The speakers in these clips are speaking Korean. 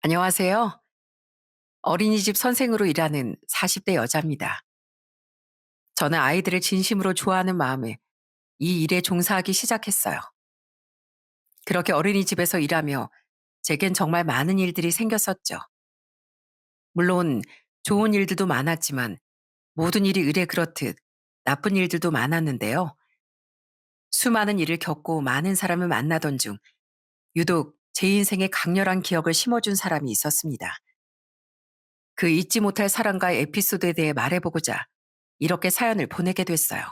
안녕하세요. 어린이집 선생으로 일하는 40대 여자입니다. 저는 아이들을 진심으로 좋아하는 마음에 이 일에 종사하기 시작했어요. 그렇게 어린이집에서 일하며 제겐 정말 많은 일들이 생겼었죠. 물론 좋은 일들도 많았지만 모든 일이 의례 그렇듯 나쁜 일들도 많았는데요. 수많은 일을 겪고 많은 사람을 만나던 중 유독 제 인생에 강렬한 기억을 심어준 사람이 있었습니다. 그 잊지 못할 사람과의 에피소드에 대해 말해보고자 이렇게 사연을 보내게 됐어요.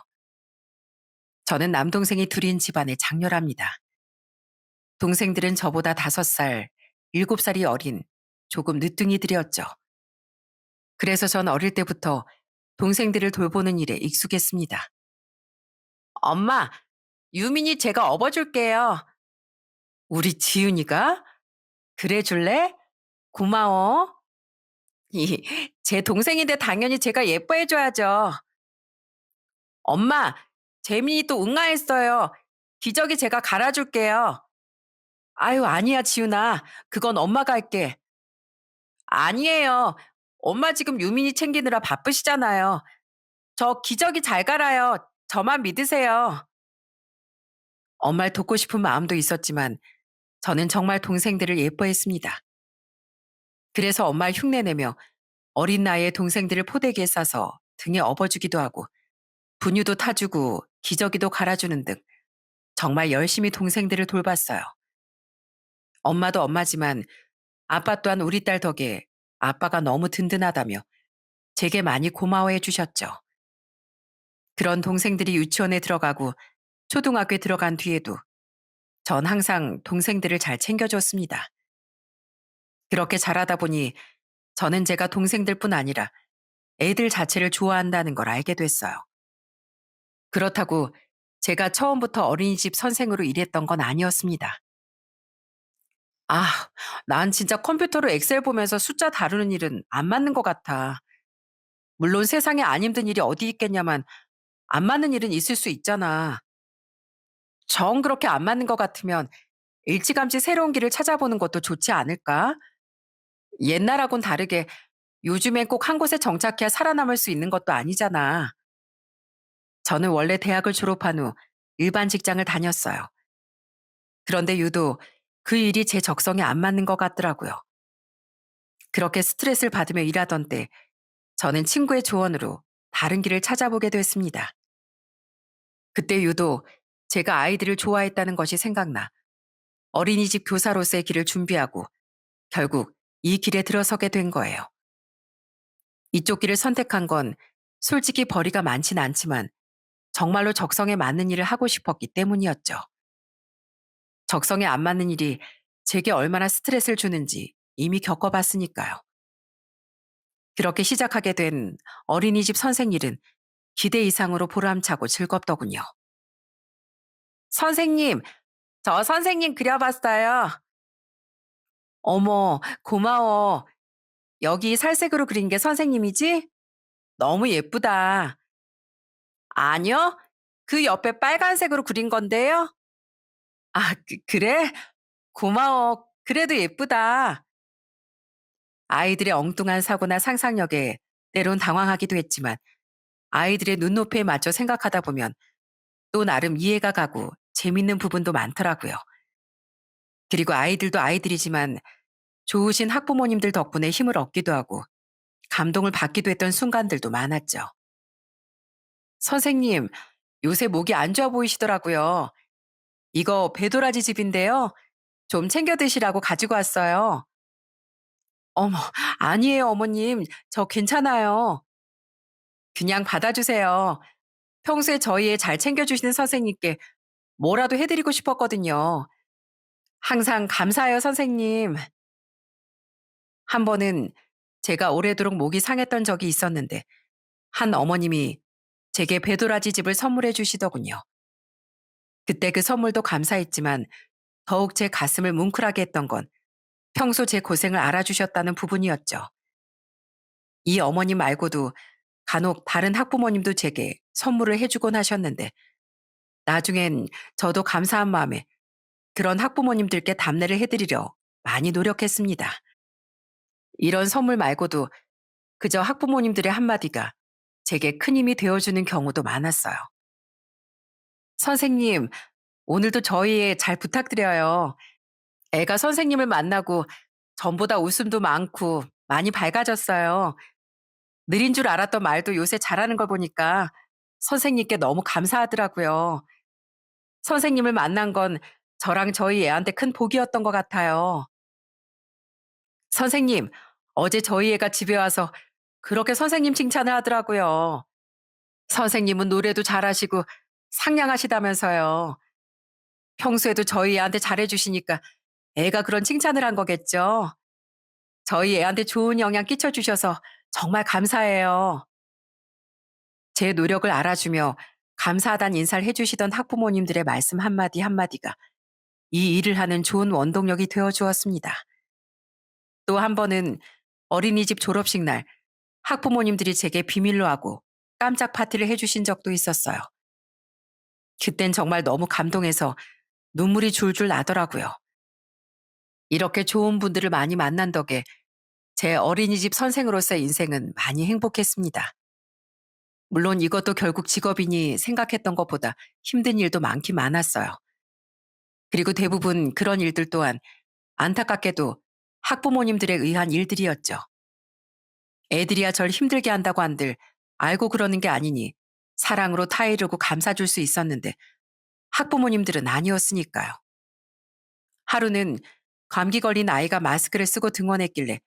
저는 남동생이 둘인 집안의 장녀랍니다. 동생들은 저보다 5살, 7살이 어린 조금 늦둥이들이었죠. 그래서 전 어릴 때부터 동생들을 돌보는 일에 익숙했습니다. 엄마, 유민이 제가 업어줄게요. 우리 지윤이가? 그래 줄래? 고마워. 제 동생인데 당연히 제가 예뻐해줘야죠. 엄마, 재민이 또 응아했어요. 기저귀 제가 갈아줄게요. 아유, 아니야, 지훈아. 그건 엄마가 할게. 아니에요. 엄마 지금 유민이 챙기느라 바쁘시잖아요. 저 기저귀 잘 갈아요. 저만 믿으세요. 엄마를 돕고 싶은 마음도 있었지만 저는 정말 동생들을 예뻐했습니다. 그래서 엄마를 흉내내며 어린 나이에 동생들을 포대기에 싸서 등에 업어주기도 하고 분유도 타주고 기저귀도 갈아주는 등 정말 열심히 동생들을 돌봤어요. 엄마도 엄마지만 아빠 또한 우리 딸 덕에 아빠가 너무 든든하다며 제게 많이 고마워해 주셨죠. 그런 동생들이 유치원에 들어가고 초등학교에 들어간 뒤에도 전 항상 동생들을 잘 챙겨줬습니다. 그렇게 자라다 보니 저는 제가 동생들뿐 아니라 애들 자체를 좋아한다는 걸 알게 됐어요. 그렇다고 제가 처음부터 어린이집 선생으로 일했던 건 아니었습니다. 아, 난 진짜 컴퓨터로 엑셀 보면서 숫자 다루는 일은 안 맞는 것 같아. 물론 세상에 안 힘든 일이 어디 있겠냐만 안 맞는 일은 있을 수 있잖아. 정 그렇게 안 맞는 것 같으면 일찌감치 새로운 길을 찾아보는 것도 좋지 않을까? 옛날하고는 다르게 요즘엔 꼭 한 곳에 정착해야 살아남을 수 있는 것도 아니잖아. 저는 원래 대학을 졸업한 후 일반 직장을 다녔어요. 그런데 유독 그 일이 제 적성에 안 맞는 것 같더라고요. 그렇게 스트레스를 받으며 일하던 때 저는 친구의 조언으로 다른 길을 찾아보게 됐습니다. 그때 유독 제가 아이들을 좋아했다는 것이 생각나 어린이집 교사로서의 길을 준비하고 결국 이 길에 들어서게 된 거예요. 이쪽 길을 선택한 건 솔직히 벌이가 많진 않지만 정말로 적성에 맞는 일을 하고 싶었기 때문이었죠. 적성에 안 맞는 일이 제게 얼마나 스트레스를 주는지 이미 겪어봤으니까요. 그렇게 시작하게 된 어린이집 선생 일은 기대 이상으로 보람차고 즐겁더군요. 선생님, 저 선생님 그려봤어요. 어머, 고마워. 여기 살색으로 그린 게 선생님이지? 너무 예쁘다. 아니요, 그 옆에 빨간색으로 그린 건데요. 아, 그래? 고마워. 그래도 예쁘다. 아이들의 엉뚱한 사고나 상상력에 때론 당황하기도 했지만 아이들의 눈높이에 맞춰 생각하다 보면 또 나름 이해가 가고 재밌는 부분도 많더라고요. 그리고 아이들도 아이들이지만 좋으신 학부모님들 덕분에 힘을 얻기도 하고 감동을 받기도 했던 순간들도 많았죠. 선생님, 요새 목이 안 좋아 보이시더라고요. 이거 배도라지 즙인데요. 좀 챙겨 드시라고 가지고 왔어요. 어머, 아니에요, 어머님. 저 괜찮아요. 그냥 받아주세요. 평소에 저희 애 잘 챙겨주시는 선생님께 뭐라도 해드리고 싶었거든요. 항상 감사해요, 선생님. 한 번은 제가 오래도록 목이 상했던 적이 있었는데 한 어머님이 제게 배도라지 즙을 선물해 주시더군요. 그때 그 선물도 감사했지만 더욱 제 가슴을 뭉클하게 했던 건 평소 제 고생을 알아주셨다는 부분이었죠. 이 어머님 말고도 간혹 다른 학부모님도 제게 선물을 해주곤 하셨는데 나중엔 저도 감사한 마음에 그런 학부모님들께 답례를 해드리려 많이 노력했습니다. 이런 선물 말고도 그저 학부모님들의 한마디가 제게 큰 힘이 되어주는 경우도 많았어요. 선생님, 오늘도 저희 애 잘 부탁드려요. 애가 선생님을 만나고 전보다 웃음도 많고 많이 밝아졌어요. 느린 줄 알았던 말도 요새 잘하는 걸 보니까 선생님께 너무 감사하더라고요. 선생님을 만난 건 저랑 저희 애한테 큰 복이었던 것 같아요. 선생님, 어제 저희 애가 집에 와서 그렇게 선생님 칭찬을 하더라고요. 선생님은 노래도 잘하시고 상냥하시다면서요. 평소에도 저희 애한테 잘해주시니까 애가 그런 칭찬을 한 거겠죠. 저희 애한테 좋은 영향 끼쳐주셔서 정말 감사해요. 제 노력을 알아주며 감사하다는 인사를 해주시던 학부모님들의 말씀 한마디 한마디가 이 일을 하는 좋은 원동력이 되어 주었습니다. 또 한 번은 어린이집 졸업식 날 학부모님들이 제게 비밀로 하고 깜짝 파티를 해주신 적도 있었어요. 그땐 정말 너무 감동해서 눈물이 줄줄 나더라고요. 이렇게 좋은 분들을 많이 만난 덕에 제 어린이집 선생으로서의 인생은 많이 행복했습니다. 물론 이것도 결국 직업이니 생각했던 것보다 힘든 일도 많긴 많았어요. 그리고 대부분 그런 일들 또한 안타깝게도 학부모님들에 의한 일들이었죠. 애들이야 절 힘들게 한다고 한들 알고 그러는 게 아니니 사랑으로 타이르고 감싸줄 수 있었는데 학부모님들은 아니었으니까요. 하루는 감기 걸린 아이가 마스크를 쓰고 등원했길래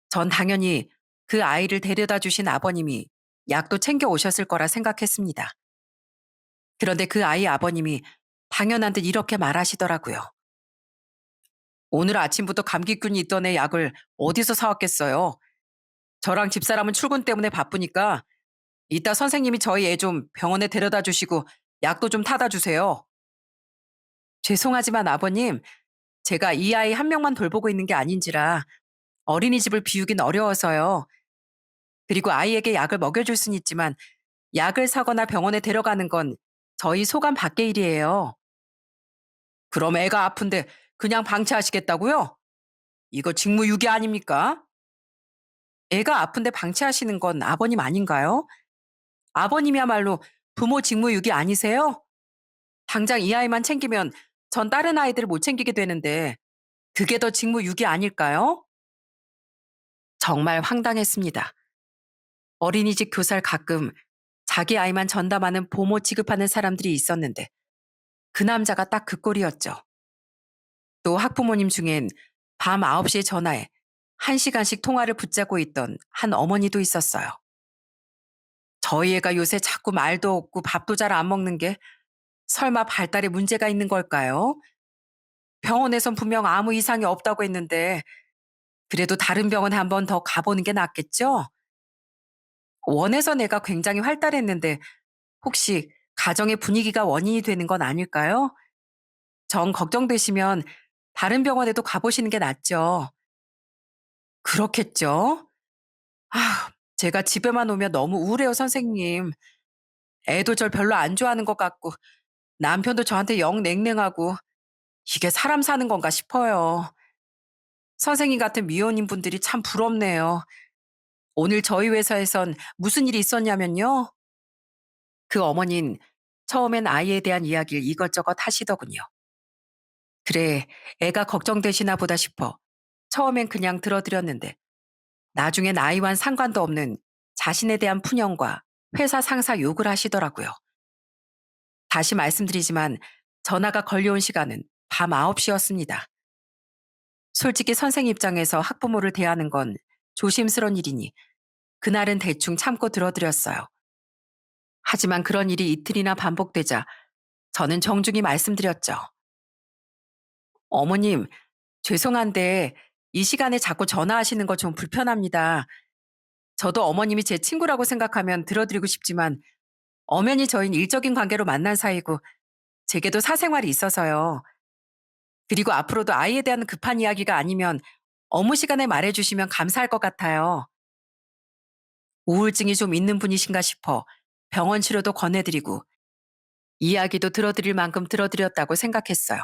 전 당연히 그 아이를 데려다 주신 아버님이 약도 챙겨 오셨을 거라 생각했습니다. 그런데 그 아이 아버님이 당연한 듯 이렇게 말하시더라고요. 오늘 아침부터 감기균이 있던 애 약을 어디서 사왔겠어요? 저랑 집사람은 출근 때문에 바쁘니까 이따 선생님이 저희 애 좀 병원에 데려다 주시고 약도 좀 타다 주세요. 죄송하지만 아버님, 제가 이 아이 한 명만 돌보고 있는 게 아닌지라 어린이집을 비우긴 어려워서요. 그리고 아이에게 약을 먹여줄 순 있지만 약을 사거나 병원에 데려가는 건 저희 소관 밖의 일이에요. 그럼 애가 아픈데 그냥 방치하시겠다고요? 이거 직무유기 아닙니까? 애가 아픈데 방치하시는 건 아버님 아닌가요? 아버님이야말로 부모 직무유기 아니세요? 당장 이 아이만 챙기면 전 다른 아이들을 못 챙기게 되는데 그게 더 직무유기 아닐까요? 정말 황당했습니다. 어린이집 교사를 가끔 자기 아이만 전담하는 보모 취급하는 사람들이 있었는데 그 남자가 딱 그 꼴이었죠. 또 학부모님 중엔 밤 9시에 전화해 1시간씩 통화를 붙잡고 있던 한 어머니도 있었어요. 저희 애가 요새 자꾸 말도 없고 밥도 잘 안 먹는 게 설마 발달에 문제가 있는 걸까요? 병원에선 분명 아무 이상이 없다고 했는데 그래도 다른 병원에 한번 더 가보는 게 낫겠죠? 원에서 내가 굉장히 활달했는데 혹시 가정의 분위기가 원인이 되는 건 아닐까요? 정 걱정되시면 다른 병원에도 가보시는 게 낫죠. 그렇겠죠? 아, 제가 집에만 오면 너무 우울해요, 선생님. 애도 절 별로 안 좋아하는 것 같고 남편도 저한테 영 냉랭하고 이게 사람 사는 건가 싶어요. 선생님 같은 미혼인 분들이 참 부럽네요. 오늘 저희 회사에선 무슨 일이 있었냐면요. 그 어머닌 처음엔 아이에 대한 이야기를 이것저것 하시더군요. 그래, 애가 걱정되시나 보다 싶어. 처음엔 그냥 들어드렸는데 나중엔 아이와는 상관도 없는 자신에 대한 푸념과 회사 상사 욕을 하시더라고요. 다시 말씀드리지만 전화가 걸려온 시간은 밤 9시였습니다. 솔직히 선생 입장에서 학부모를 대하는 건 조심스러운 일이니 그날은 대충 참고 들어드렸어요. 하지만 그런 일이 이틀이나 반복되자 저는 정중히 말씀드렸죠. 어머님, 죄송한데 이 시간에 자꾸 전화하시는 거 좀 불편합니다. 저도 어머님이 제 친구라고 생각하면 들어드리고 싶지만 엄연히 저희는 일적인 관계로 만난 사이고 제게도 사생활이 있어서요. 그리고 앞으로도 아이에 대한 급한 이야기가 아니면 업무 시간에 말해주시면 감사할 것 같아요. 우울증이 좀 있는 분이신가 싶어 병원 치료도 권해드리고 이야기도 들어드릴 만큼 들어드렸다고 생각했어요.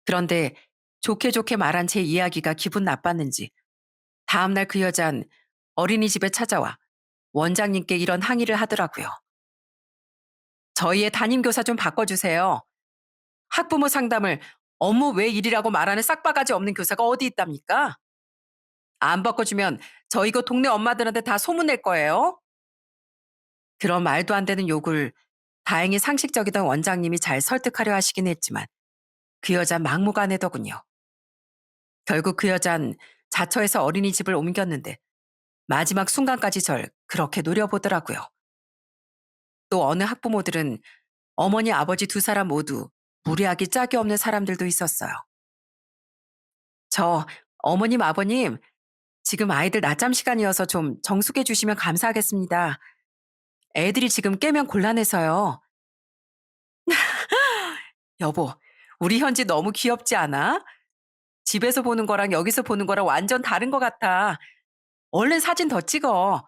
그런데 좋게 좋게 말한 제 이야기가 기분 나빴는지 다음날 그 여잔 어린이집에 찾아와 원장님께 이런 항의를 하더라고요. 저희의 담임교사 좀 바꿔주세요. 학부모 상담을 업무 외 일이라고 말하는 싹바가지 없는 교사가 어디 있답니까? 안 바꿔주면 저 이거 동네 엄마들한테 다 소문낼 거예요. 그런 말도 안 되는 욕을 다행히 상식적이던 원장님이 잘 설득하려 하시긴 했지만 그 여잔 막무가내더군요. 결국 그 여잔 자처해서 어린이집을 옮겼는데 마지막 순간까지 절 그렇게 노려보더라고요. 또 어느 학부모들은 어머니 아버지 두 사람 모두 무례하기 짝이 없는 사람들도 있었어요. 저 어머님 아버님 지금 아이들 낮잠 시간이어서 좀 정숙해 주시면 감사하겠습니다. 애들이 지금 깨면 곤란해서요. 여보, 우리 현지 너무 귀엽지 않아? 집에서 보는 거랑 여기서 보는 거랑 완전 다른 것 같아. 얼른 사진 더 찍어.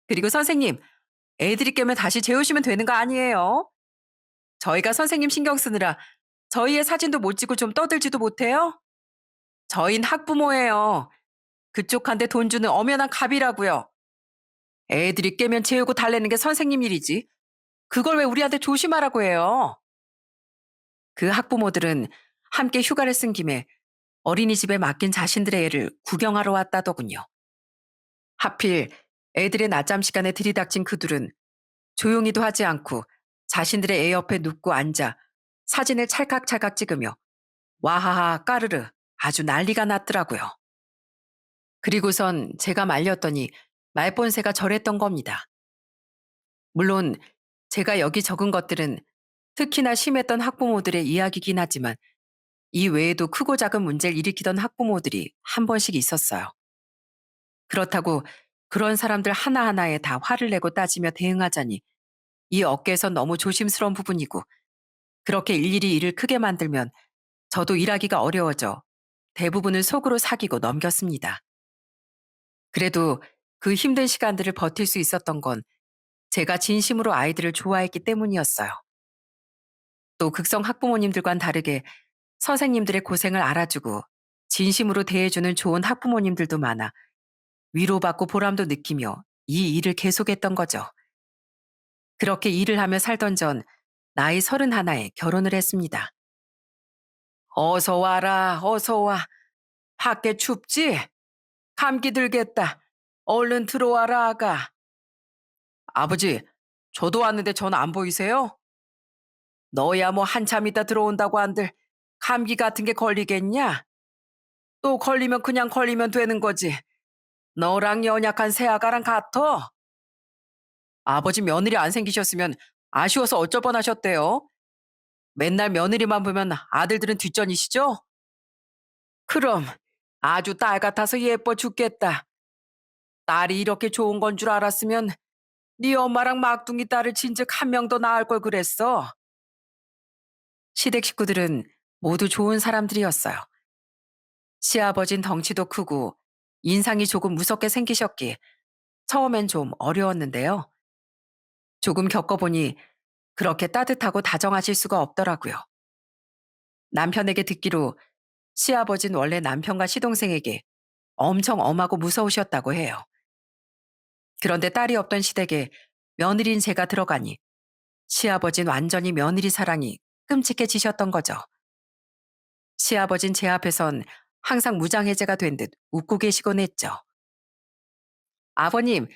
그리고 선생님, 애들이 깨면 다시 재우시면 되는 거 아니에요? 저희가 선생님 신경 쓰느라 저희의 사진도 못 찍고 좀 떠들지도 못해요? 저흰 학부모예요. 그쪽한테 돈 주는 엄연한 갑이라고요. 애들이 깨면 재우고 달래는 게 선생님 일이지. 그걸 왜 우리한테 조심하라고 해요? 그 학부모들은 함께 휴가를 쓴 김에 어린이집에 맡긴 자신들의 애를 구경하러 왔다더군요. 하필 애들의 낮잠 시간에 들이닥친 그들은 조용히도 하지 않고 자신들의 애 옆에 눕고 앉아 사진을 찰칵찰칵 찍으며 와하하 까르르 아주 난리가 났더라고요. 그리고선 제가 말렸더니 말본새가 저랬던 겁니다. 물론 제가 여기 적은 것들은 특히나 심했던 학부모들의 이야기긴 하지만 이 외에도 크고 작은 문제를 일으키던 학부모들이 한 번씩 있었어요. 그렇다고 그런 사람들 하나하나에 다 화를 내고 따지며 대응하자니 이 업계에선 너무 조심스러운 부분이고 그렇게 일일이 일을 크게 만들면 저도 일하기가 어려워져 대부분은 속으로 사귀고 넘겼습니다. 그래도 그 힘든 시간들을 버틸 수 있었던 건 제가 진심으로 아이들을 좋아했기 때문이었어요. 또 극성 학부모님들과는 다르게 선생님들의 고생을 알아주고 진심으로 대해주는 좋은 학부모님들도 많아 위로받고 보람도 느끼며 이 일을 계속했던 거죠. 그렇게 일을 하며 살던 전 나이 31에 결혼을 했습니다. 어서 와라, 어서 와. 밖에 춥지? 감기 들겠다. 얼른 들어와라, 아가. 아버지, 저도 왔는데 전 안 보이세요? 너야 뭐 한참 있다 들어온다고 한들 감기 같은 게 걸리겠냐? 또 걸리면 그냥 걸리면 되는 거지. 너랑 연약한 새아가랑 같어? 아버지 며느리 안 생기셨으면 아쉬워서 어쩔 뻔하셨대요. 맨날 며느리만 보면 아들들은 뒷전이시죠? 그럼 아주 딸 같아서 예뻐 죽겠다. 딸이 이렇게 좋은 건 줄 알았으면 네 엄마랑 막둥이 딸을 진즉 한 명 더 낳을 걸 그랬어. 시댁 식구들은 모두 좋은 사람들이었어요. 시아버진 덩치도 크고 인상이 조금 무섭게 생기셨기에 처음엔 좀 어려웠는데요. 조금 겪어보니 그렇게 따뜻하고 다정하실 수가 없더라고요. 남편에게 듣기로 시아버진 원래 남편과 시동생에게 엄청 엄하고 무서우셨다고 해요. 그런데 딸이 없던 시댁에 며느리인 제가 들어가니 시아버진 완전히 며느리 사랑이 끔찍해지셨던 거죠. 시아버진 제 앞에선 항상 무장해제가 된 듯 웃고 계시곤 했죠. 아버님,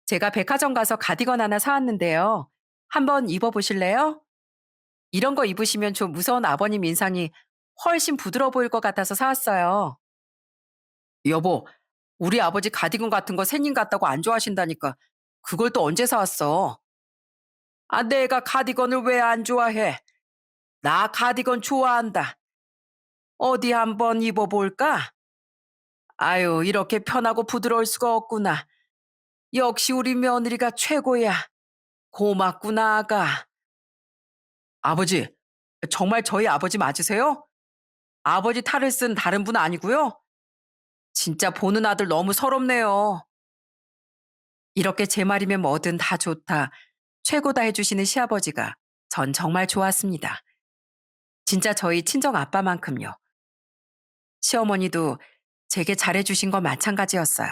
제가 백화점 가서 가디건 하나 사왔는데요. 한번 입어보실래요? 이런 거 입으시면 좀 무서운 아버님 인상이 훨씬 부드러워 보일 것 같아서 사왔어요. 여보, 우리 아버지 가디건 같은 거 새님 같다고 안 좋아하신다니까 그걸 또 언제 사왔어? 아, 내가 가디건을 왜 안 좋아해? 나 가디건 좋아한다. 어디 한번 입어볼까? 아유, 이렇게 편하고 부드러울 수가 없구나. 역시 우리 며느리가 최고야. 고맙구나, 아가. 아버지, 정말 저희 아버지 맞으세요? 아버지 탈을 쓴 다른 분 아니고요? 진짜 보는 아들 너무 서럽네요. 이렇게 제 말이면 뭐든 다 좋다, 최고다 해주시는 시아버지가 전 정말 좋았습니다. 진짜 저희 친정 아빠만큼요. 시어머니도 제게 잘해주신 건 마찬가지였어요.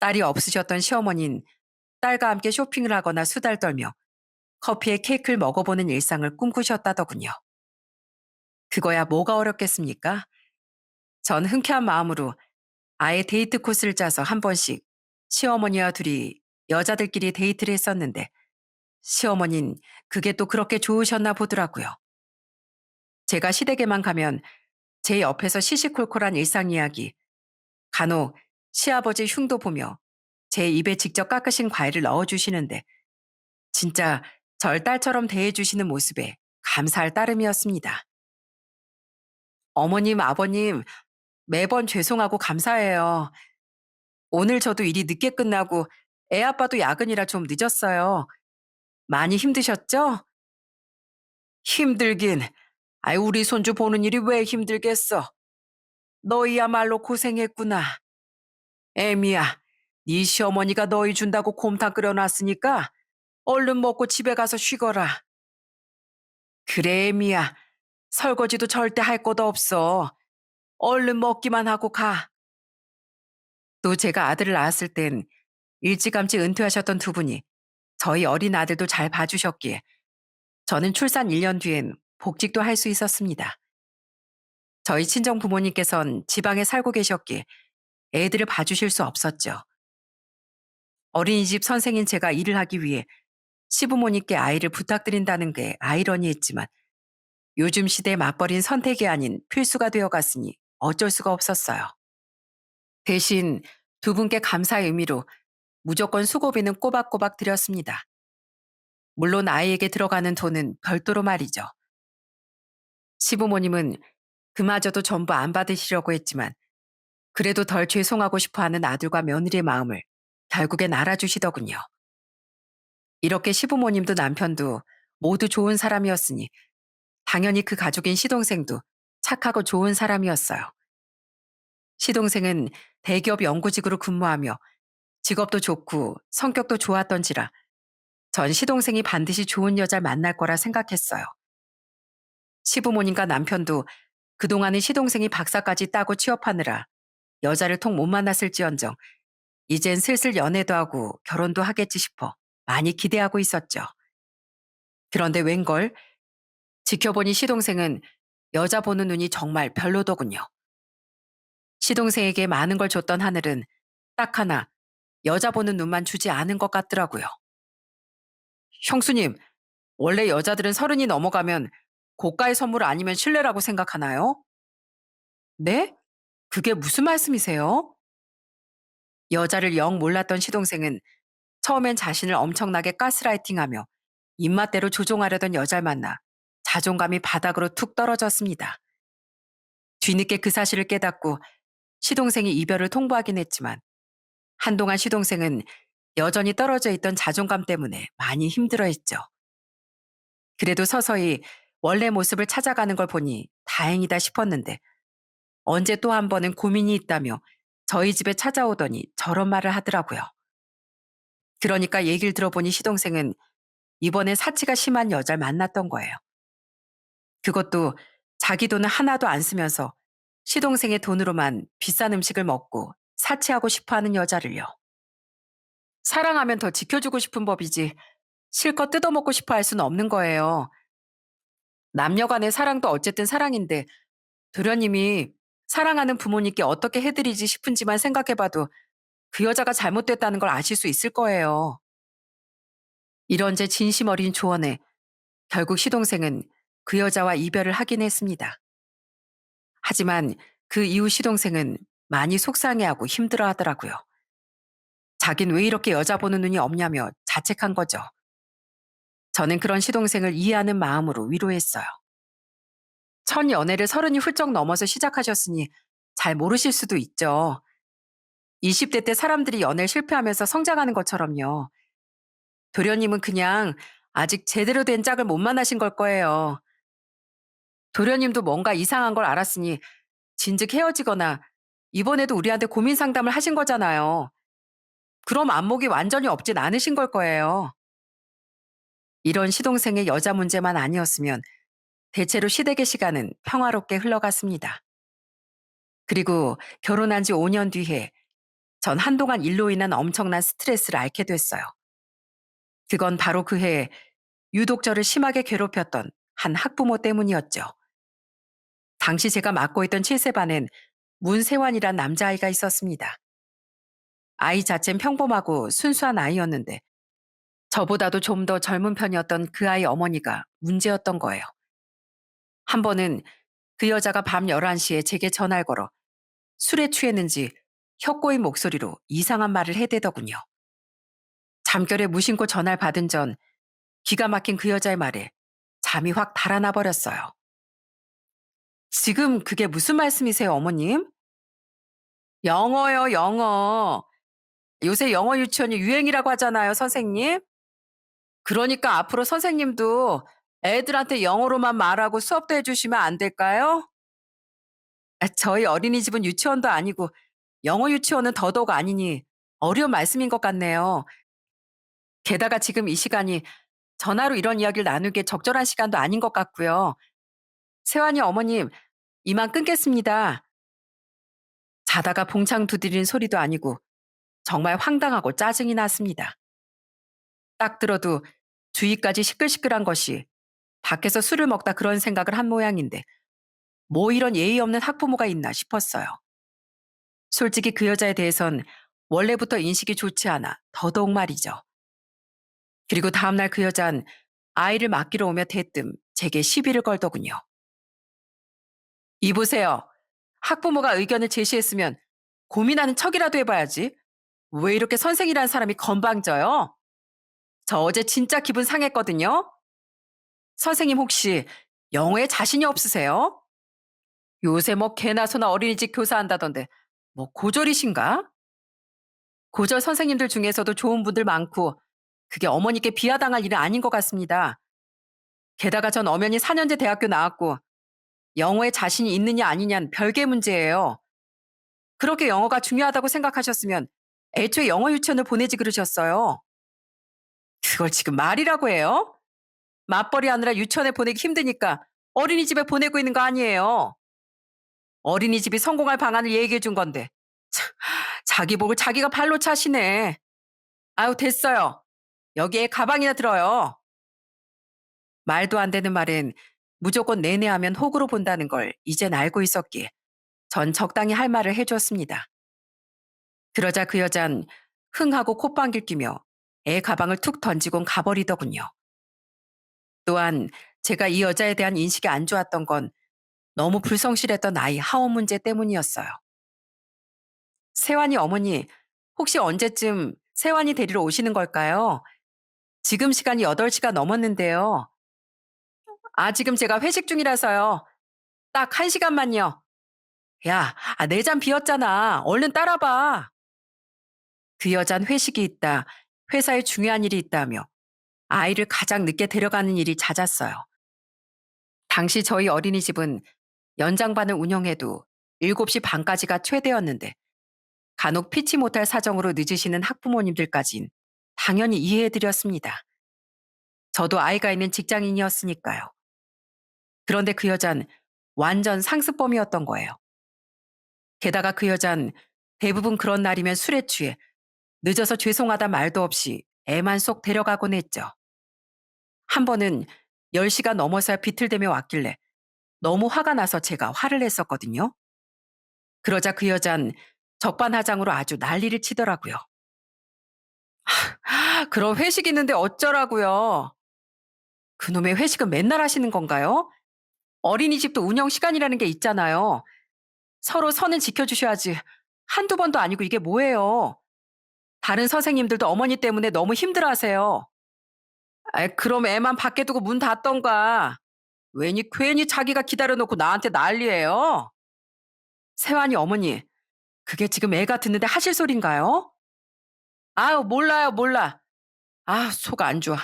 딸이 없으셨던 시어머니는 딸과 함께 쇼핑을 하거나 수다를 떨며 커피에 케이크를 먹어보는 일상을 꿈꾸셨다더군요. 그거야 뭐가 어렵겠습니까? 전 흔쾌한 마음으로 아예 데이트 코스를 짜서 한 번씩 시어머니와 둘이 여자들끼리 데이트를 했었는데 시어머닌 그게 또 그렇게 좋으셨나 보더라고요. 제가 시댁에만 가면 제 옆에서 시시콜콜한 일상 이야기, 간혹 시아버지 흉도 보며 제 입에 직접 깎으신 과일을 넣어주시는데 진짜 절 딸처럼 대해주시는 모습에 감사할 따름이었습니다. 어머님, 아버님, 매번 죄송하고 감사해요. 오늘 저도 일이 늦게 끝나고 애 아빠도 야근이라 좀 늦었어요. 많이 힘드셨죠? 힘들긴. 아이, 우리 손주 보는 일이 왜 힘들겠어? 너희야말로 고생했구나. 애미야, 네 시어머니가 너희 준다고 곰탕 끓여놨으니까 얼른 먹고 집에 가서 쉬거라. 그래, 애미야. 설거지도 절대 할 것도 없어. 얼른 먹기만 하고 가. 또 제가 아들을 낳았을 땐 일찌감치 은퇴하셨던 두 분이 저희 어린 아들도 잘 봐주셨기에 저는 출산 1년 뒤엔 복직도 할 수 있었습니다. 저희 친정 부모님께선 지방에 살고 계셨기에 애들을 봐주실 수 없었죠. 어린이집 선생인 제가 일을 하기 위해 시부모님께 아이를 부탁드린다는 게 아이러니했지만 요즘 시대에 맞벌이는 선택이 아닌 필수가 되어갔으니 어쩔 수가 없었어요. 대신 두 분께 감사의 의미로 무조건 수고비는 꼬박꼬박 드렸습니다. 물론 아이에게 들어가는 돈은 별도로 말이죠. 시부모님은 그마저도 전부 안 받으시려고 했지만 그래도 덜 죄송하고 싶어하는 아들과 며느리의 마음을 결국엔 알아주시더군요. 이렇게 시부모님도 남편도 모두 좋은 사람이었으니 당연히 그 가족인 시동생도 착하고 좋은 사람이었어요. 시동생은 대기업 연구직으로 근무하며 직업도 좋고 성격도 좋았던지라 전 시동생이 반드시 좋은 여자를 만날 거라 생각했어요. 시부모님과 남편도 그동안은 시동생이 박사까지 따고 취업하느라 여자를 통 못 만났을지언정 이젠 슬슬 연애도 하고 결혼도 하겠지 싶어 많이 기대하고 있었죠. 그런데 웬걸 지켜보니 시동생은 여자 보는 눈이 정말 별로더군요. 시동생에게 많은 걸 줬던 하늘은 딱 하나 여자 보는 눈만 주지 않은 것 같더라고요. 형수님, 원래 여자들은 30이 넘어가면 고가의 선물 아니면 실례라고 생각하나요? 네? 그게 무슨 말씀이세요? 여자를 영 몰랐던 시동생은 처음엔 자신을 엄청나게 가스라이팅하며 입맛대로 조종하려던 여자를 만나 자존감이 바닥으로 툭 떨어졌습니다. 뒤늦게 그 사실을 깨닫고 시동생이 이별을 통보하긴 했지만 한동안 시동생은 여전히 떨어져 있던 자존감 때문에 많이 힘들어했죠. 그래도 서서히 원래 모습을 찾아가는 걸 보니 다행이다 싶었는데 언제 또 한 번은 고민이 있다며 저희 집에 찾아오더니 저런 말을 하더라고요. 그러니까 얘기를 들어보니 시동생은 이번에 사치가 심한 여자를 만났던 거예요. 그것도 자기 돈을 하나도 안 쓰면서 시동생의 돈으로만 비싼 음식을 먹고 사치하고 싶어하는 여자를요. 사랑하면 더 지켜주고 싶은 법이지 실컷 뜯어먹고 싶어 할 수는 없는 거예요. 남녀 간의 사랑도 어쨌든 사랑인데 도련님이 사랑하는 부모님께 어떻게 해드리지 싶은지만 생각해봐도 그 여자가 잘못됐다는 걸 아실 수 있을 거예요. 이런 제 진심 어린 조언에 결국 시동생은 그 여자와 이별을 하긴 했습니다. 하지만 그 이후 시동생은 많이 속상해하고 힘들어 하더라고요. 자긴 왜 이렇게 여자 보는 눈이 없냐며 자책한 거죠. 저는 그런 시동생을 이해하는 마음으로 위로했어요. 첫 연애를 30이 훌쩍 넘어서 시작하셨으니 잘 모르실 수도 있죠. 20대 때 사람들이 연애를 실패하면서 성장하는 것처럼요. 도련님은 그냥 아직 제대로 된 짝을 못 만나신 걸 거예요. 도련님도 뭔가 이상한 걸 알았으니 진즉 헤어지거나 이번에도 우리한테 고민 상담을 하신 거잖아요. 그럼 안목이 완전히 없진 않으신 걸 거예요. 이런 시동생의 여자 문제만 아니었으면 대체로 시댁의 시간은 평화롭게 흘러갔습니다. 그리고 결혼한 지 5년 뒤에 전 한동안 일로 인한 엄청난 스트레스를 앓게 됐어요. 그건 바로 그 해에 유독 저를 심하게 괴롭혔던 한 학부모 때문이었죠. 당시 제가 맡고 있던 7세 반엔 문세환이란 남자아이가 있었습니다. 아이 자체는 평범하고 순수한 아이였는데 저보다도 좀 더 젊은 편이었던 그 아이 어머니가 문제였던 거예요. 한 번은 그 여자가 밤 11시에 제게 전화를 걸어 술에 취했는지 혀꼬인 목소리로 이상한 말을 해대더군요. 잠결에 무심코 전화를 받은 전 기가 막힌 그 여자의 말에 잠이 확 달아나 버렸어요. 지금 그게 무슨 말씀이세요, 어머님? 영어요, 영어. 요새 영어 유치원이 유행이라고 하잖아요, 선생님. 그러니까 앞으로 선생님도 애들한테 영어로만 말하고 수업도 해주시면 안 될까요? 저희 어린이집은 유치원도 아니고 영어 유치원은 더더욱 아니니 어려운 말씀인 것 같네요. 게다가 지금 이 시간이 전화로 이런 이야기를 나누기에 적절한 시간도 아닌 것 같고요. 세환이 어머님, 이만 끊겠습니다. 자다가 봉창 두드리는 소리도 아니고 정말 황당하고 짜증이 났습니다. 딱 들어도 주위까지 시끌시끌한 것이 밖에서 술을 먹다 그런 생각을 한 모양인데 뭐 이런 예의 없는 학부모가 있나 싶었어요. 솔직히 그 여자에 대해선 원래부터 인식이 좋지 않아 더더욱 말이죠. 그리고 다음날 그 여잔 아이를 맡기러 오며 대뜸 제게 시비를 걸더군요. 이보세요. 학부모가 의견을 제시했으면 고민하는 척이라도 해봐야지. 왜 이렇게 선생이라는 사람이 건방져요? 저 어제 진짜 기분 상했거든요. 선생님 혹시 영어에 자신이 없으세요? 요새 뭐 개나 소나 어린이집 교사한다던데 뭐 고졸이신가? 고졸 선생님들 중에서도 좋은 분들 많고 그게 어머니께 비하당할 일은 아닌 것 같습니다. 게다가 전 엄연히 4년제 대학교 나왔고 영어에 자신이 있느냐 아니냐는 별개 문제예요. 그렇게 영어가 중요하다고 생각하셨으면 애초에 영어 유치원을 보내지 그러셨어요. 그걸 지금 말이라고 해요? 맞벌이 하느라 유치원에 보내기 힘드니까 어린이집에 보내고 있는 거 아니에요. 어린이집이 성공할 방안을 얘기해 준 건데. 참, 자기 복을 자기가 발로 차시네. 아유, 됐어요. 여기에 가방이나 들어요. 말도 안 되는 말엔 무조건 내내 하면 호구로 본다는 걸 이젠 알고 있었기에 전 적당히 할 말을 해줬습니다. 그러자 그 여잔 흥하고 콧방귀를 뀌며 애 가방을 툭 던지곤 가버리더군요. 또한 제가 이 여자에 대한 인식이 안 좋았던 건 너무 불성실했던 아이 하원 문제 때문이었어요. 세환이 어머니, 혹시 언제쯤 세환이 데리러 오시는 걸까요? 지금 시간이 8시가 넘었는데요. 아, 지금 제가 회식 중이라서요. 딱 1시간만요. 야, 내 잠 비었잖아. 얼른 따라봐. 그 여잔 회식이 있다, 회사에 중요한 일이 있다며 아이를 가장 늦게 데려가는 일이 잦았어요. 당시 저희 어린이집은 연장반을 운영해도 7시 반까지가 최대였는데 간혹 피치 못할 사정으로 늦으시는 학부모님들까진 당연히 이해해드렸습니다. 저도 아이가 있는 직장인이었으니까요. 그런데 그 여잔 완전 상습범이었던 거예요. 게다가 그 여잔 대부분 그런 날이면 술에 취해 늦어서 죄송하다 말도 없이 애만 쏙 데려가곤 했죠. 한 번은 10시가 넘어서야 비틀대며 왔길래 너무 화가 나서 제가 화를 냈었거든요. 그러자 그 여잔 적반하장으로 아주 난리를 치더라고요. 그럼 회식 있는데 어쩌라고요? 그놈의 회식은 맨날 하시는 건가요? 어린이집도 운영 시간이라는 게 있잖아요. 서로 선은 지켜주셔야지. 한두 번도 아니고 이게 뭐예요? 다른 선생님들도 어머니 때문에 너무 힘들어하세요. 그럼 애만 밖에 두고 문 닫던가. 괜히 자기가 기다려놓고 나한테 난리예요. 세환이 어머니, 그게 지금 애가 듣는데 하실 소린가요? 아유, 몰라요, 몰라. 아, 속 안 좋아.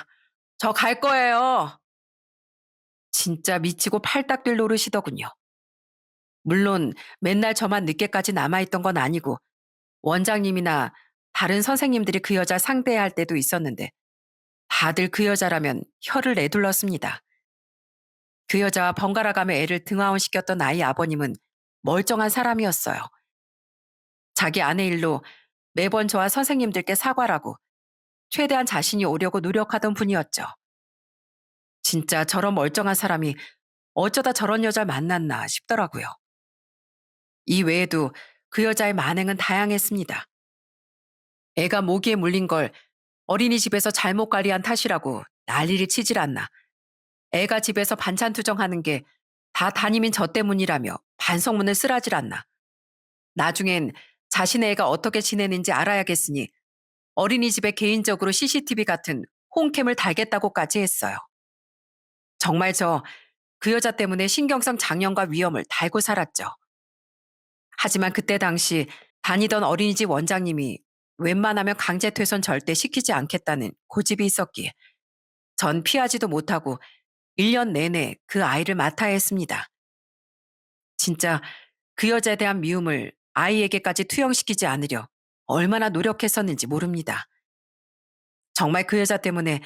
저 갈 거예요. 진짜 미치고 팔딱 뛸 노릇이더군요. 물론 맨날 저만 늦게까지 남아있던 건 아니고 원장님이나 다른 선생님들이 그 여자 상대해야 할 때도 있었는데 다들 그 여자라면 혀를 내둘렀습니다. 그 여자와 번갈아가며 애를 등하원시켰던 아이 아버님은 멀쩡한 사람이었어요. 자기 아내 일로 매번 저와 선생님들께 사과라고 최대한 자신이 오려고 노력하던 분이었죠. 진짜 저런 멀쩡한 사람이 어쩌다 저런 여자를 만났나 싶더라고요. 이 외에도 그 여자의 만행은 다양했습니다. 애가 모기에 물린 걸 어린이집에서 잘못 관리한 탓이라고 난리를 치질 않나. 애가 집에서 반찬 투정하는 게 다 담임인 저 때문이라며 반성문을 쓰라질 않나. 나중엔 자신의 애가 어떻게 지내는지 알아야겠으니 어린이집에 개인적으로 CCTV 같은 홈캠을 달겠다고까지 했어요. 정말 저 그 여자 때문에 신경성 장염과 위염을 달고 살았죠. 하지만 그때 당시 다니던 어린이집 원장님이 웬만하면 강제 퇴선 절대 시키지 않겠다는 고집이 있었기에 전 피하지도 못하고 1년 내내 그 아이를 맡아야 했습니다. 진짜 그 여자에 대한 미움을 아이에게까지 투영시키지 않으려 얼마나 노력했었는지 모릅니다. 정말 그 여자 때문에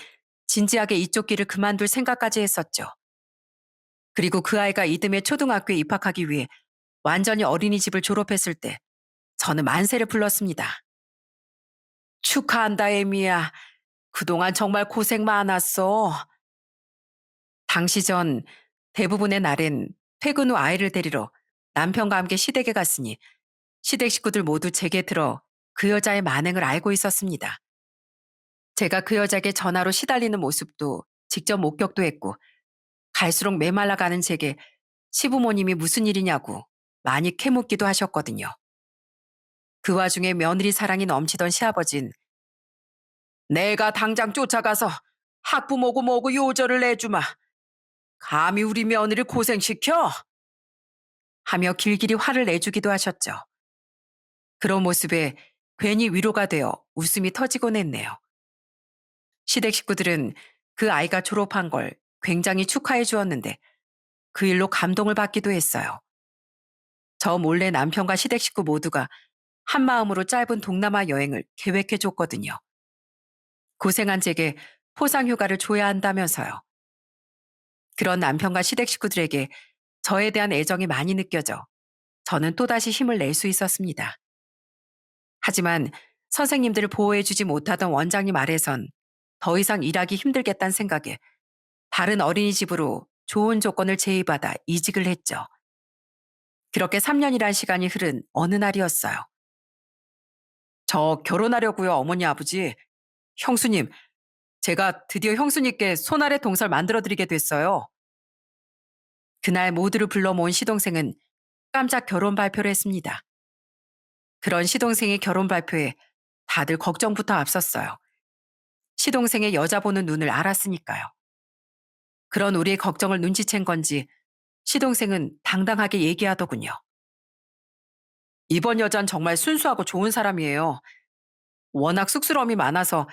진지하게 이쪽 길을 그만둘 생각까지 했었죠. 그리고 그 아이가 이듬해 초등학교에 입학하기 위해 완전히 어린이집을 졸업했을 때 저는 만세를 불렀습니다. 축하한다, 에미야. 그동안 정말 고생 많았어. 당시 전 대부분의 날엔 퇴근 후 아이를 데리러 남편과 함께 시댁에 갔으니 시댁 식구들 모두 제게 들어 그 여자의 만행을 알고 있었습니다. 제가 그 여자에게 전화로 시달리는 모습도 직접 목격도 했고 갈수록 메말라가는 제게 시부모님이 무슨 일이냐고 많이 캐묻기도 하셨거든요. 그 와중에 며느리 사랑이 넘치던 시아버진 내가 당장 쫓아가서 학부모고 뭐고 요절을 내주마. 감히 우리 며느리 고생시켜? 하며 길길이 화를 내주기도 하셨죠. 그런 모습에 괜히 위로가 되어 웃음이 터지곤 했네요. 시댁 식구들은 그 아이가 졸업한 걸 굉장히 축하해 주었는데 그 일로 감동을 받기도 했어요. 저 몰래 남편과 시댁 식구 모두가 한마음으로 짧은 동남아 여행을 계획해 줬거든요. 고생한 제게 포상 휴가를 줘야 한다면서요. 그런 남편과 시댁 식구들에게 저에 대한 애정이 많이 느껴져 저는 또다시 힘을 낼 수 있었습니다. 하지만 선생님들을 보호해주지 못하던 원장님 아래선 더 이상 일하기 힘들겠다는 생각에 다른 어린이집으로 좋은 조건을 제의받아 이직을 했죠. 그렇게 3년이란 시간이 흐른 어느 날이었어요. 저 결혼하려고요, 어머니 아버지. 형수님, 제가 드디어 형수님께 손아래 동설 만들어드리게 됐어요. 그날 모두를 불러 모은 시동생은 깜짝 결혼 발표를 했습니다. 그런 시동생의 결혼 발표에 다들 걱정부터 앞섰어요. 시동생의 여자 보는 눈을 알았으니까요. 그런 우리의 걱정을 눈치챈 건지 시동생은 당당하게 얘기하더군요. 이번 여잔 정말 순수하고 좋은 사람이에요. 워낙 쑥스러움이 많아서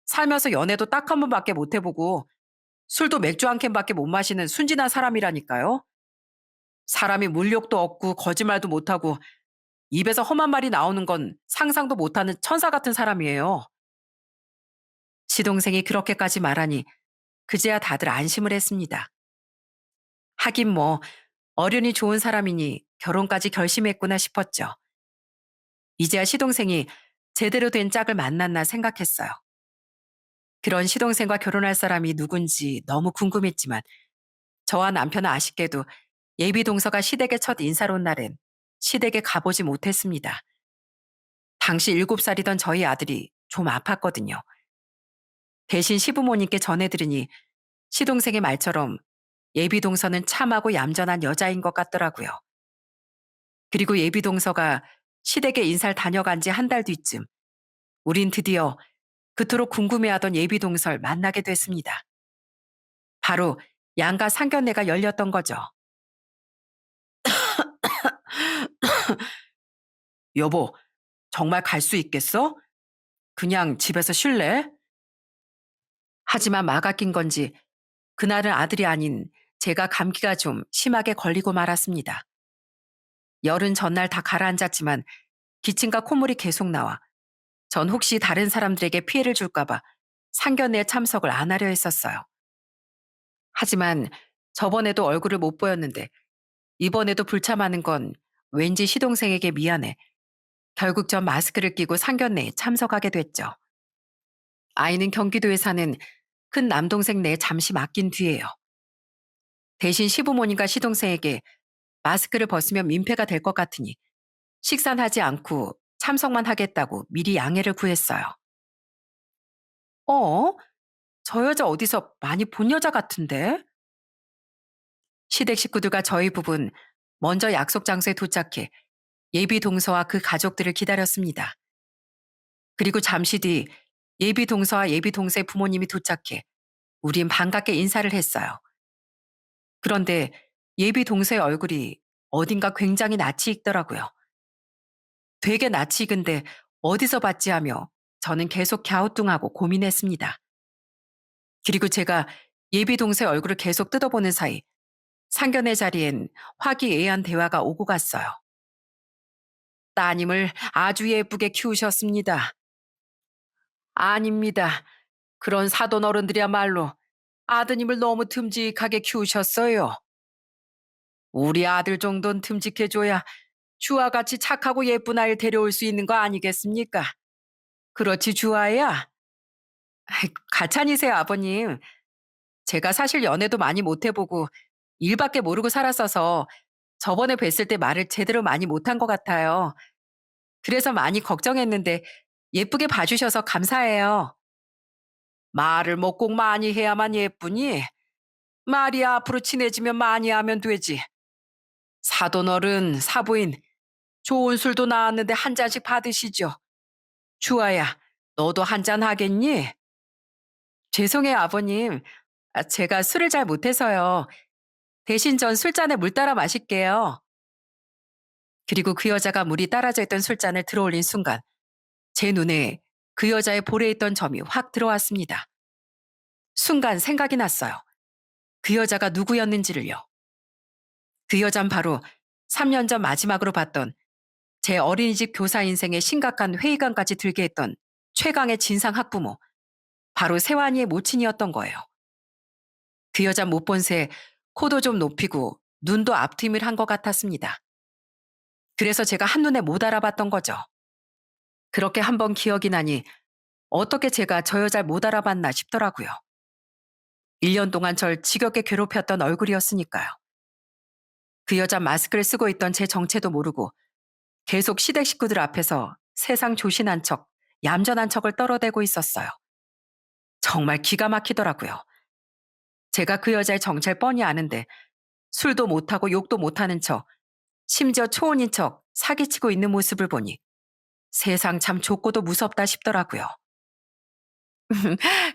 살면서 연애도 딱 한 번밖에 못 해보고 술도 맥주 한 캔밖에 못 마시는 순진한 사람이라니까요. 사람이 물욕도 없고 거짓말도 못하고 입에서 험한 말이 나오는 건 상상도 못하는 천사 같은 사람이에요. 시동생이 그렇게까지 말하니 그제야 다들 안심을 했습니다. 하긴 뭐 어련히 좋은 사람이니 결혼까지 결심했구나 싶었죠. 이제야 시동생이 제대로 된 짝을 만났나 생각했어요. 그런 시동생과 결혼할 사람이 누군지 너무 궁금했지만 저와 남편은 아쉽게도 예비 동서가 시댁에 첫 인사를 온 날엔 시댁에 가보지 못했습니다. 당시 7살이던 저희 아들이 좀 아팠거든요. 대신 시부모님께 전해들으니 시동생의 말처럼 예비 동서는 참하고 얌전한 여자인 것 같더라고요. 그리고 예비 동서가 시댁에 인사를 다녀간 지 한 달 뒤쯤 우린 드디어 그토록 궁금해하던 예비 동서를 만나게 됐습니다. 바로 양가 상견례가 열렸던 거죠. 여보, 정말 갈 수 있겠어? 그냥 집에서 쉴래? 하지만 마가 낀 건지 그날은 아들이 아닌 제가 감기가 좀 심하게 걸리고 말았습니다. 열은 전날 다 가라앉았지만 기침과 콧물이 계속 나와 전 혹시 다른 사람들에게 피해를 줄까봐 상견례에 참석을 안 하려 했었어요. 하지만 저번에도 얼굴을 못 보였는데 이번에도 불참하는 건 왠지 시동생에게 미안해. 결국 전 마스크를 끼고 상견례에 참석하게 됐죠. 아이는 경기도에 사는 큰 남동생 내에 잠시 맡긴 뒤에요. 대신 시부모님과 시동생에게 마스크를 벗으면 민폐가 될 것 같으니 식사는 하지 않고 참석만 하겠다고 미리 양해를 구했어요. 어? 저 여자 어디서 많이 본 여자 같은데? 시댁 식구들과 저희 부부는 먼저 약속 장소에 도착해 예비 동서와 그 가족들을 기다렸습니다. 그리고 잠시 뒤 예비 동서와 예비 동서의 부모님이 도착해 우린 반갑게 인사를 했어요. 그런데 예비 동서의 얼굴이 어딘가 굉장히 낯이 익더라고요. 되게 낯이 익은데 어디서 봤지 하며 저는 계속 갸우뚱하고 고민했습니다. 그리고 제가 예비 동서의 얼굴을 계속 뜯어보는 사이 상견례 자리엔 화기애애한 대화가 오고 갔어요. 따님을 아주 예쁘게 키우셨습니다. 아닙니다. 그런 사돈 어른들이야말로 아드님을 너무 듬직하게 키우셨어요. 우리 아들 정도는 듬직해줘야 주와 같이 착하고 예쁜 아이를 데려올 수 있는 거 아니겠습니까? 그렇지, 주아야? 아이, 가찬이세요, 아버님. 제가 사실 연애도 많이 못 해보고 일밖에 모르고 살았어서 저번에 뵀을 때 말을 제대로 많이 못한 것 같아요. 그래서 많이 걱정했는데 예쁘게 봐주셔서 감사해요. 말을 뭐 꼭 많이 해야만 예쁘니? 말이 앞으로 친해지면 많이 하면 되지. 사돈어른, 사부인, 좋은 술도 나왔는데 한 잔씩 받으시죠. 주아야, 너도 한 잔 하겠니? 죄송해요, 아버님. 제가 술을 잘 못해서요. 대신 전 술잔에 물 따라 마실게요. 그리고 그 여자가 물이 따라져 있던 술잔을 들어올린 순간 제 눈에 그 여자의 볼에 있던 점이 확 들어왔습니다. 순간 생각이 났어요. 그 여자가 누구였는지를요. 그 여잔 바로 3년 전 마지막으로 봤던 제 어린이집 교사 인생에 심각한 회의감까지 들게 했던 최강의 진상 학부모, 바로 세환이의 모친이었던 거예요. 그 여자 못 본 새 코도 좀 높이고 눈도 앞트임을 한 것 같았습니다. 그래서 제가 한눈에 못 알아봤던 거죠. 그렇게 한번 기억이 나니 어떻게 제가 저 여자를 못 알아봤나 싶더라고요. 1년 동안 절 지겹게 괴롭혔던 얼굴이었으니까요. 그 여자 마스크를 쓰고 있던 제 정체도 모르고 계속 시댁 식구들 앞에서 세상 조신한 척, 얌전한 척을 떨어대고 있었어요. 정말 기가 막히더라고요. 제가 그 여자의 정체를 뻔히 아는데 술도 못하고 욕도 못하는 척, 심지어 초혼인 척 사기치고 있는 모습을 보니 세상 참 좁고도 무섭다 싶더라고요.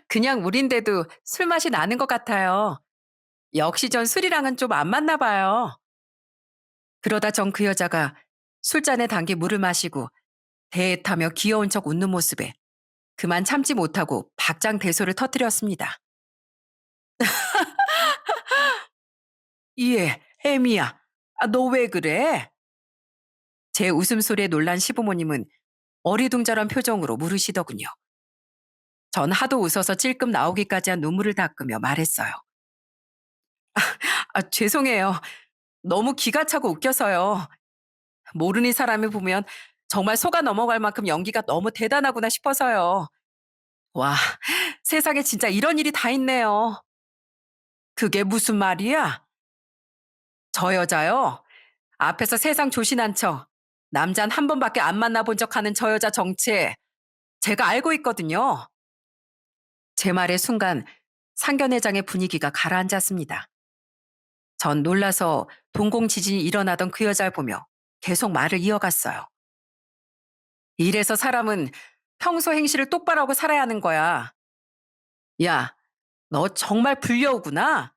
그냥 물인데도 술 맛이 나는 것 같아요. 역시 전 술이랑은 좀 안 맞나 봐요. 그러다 전 그 여자가 술잔에 담긴 물을 마시고 대타며 귀여운 척 웃는 모습에 그만 참지 못하고 박장대소를 터뜨렸습니다. 예, 애미야. 너 왜 그래? 제 웃음소리에 놀란 시부모님은 어리둥절한 표정으로 물으시더군요. 전 하도 웃어서 찔끔 나오기까지 한 눈물을 닦으며 말했어요. 죄송해요. 너무 기가 차고 웃겨서요. 모르는 사람이 보면 정말 속아 넘어갈 만큼 연기가 너무 대단하구나 싶어서요. 와, 세상에 진짜 이런 일이 다 있네요. 그게 무슨 말이야? 저 여자요? 앞에서 세상 조신한 척, 남잔 한 번밖에 안 만나본 척 하는 저 여자 정체, 제가 알고 있거든요. 제 말의 순간 상견례장의 분위기가 가라앉았습니다. 전 놀라서 동공 지진이 일어나던 그 여자를 보며 계속 말을 이어갔어요. 이래서 사람은 평소 행실을 똑바로 하고 살아야 하는 거야. 야, 너 정말 불려우구나.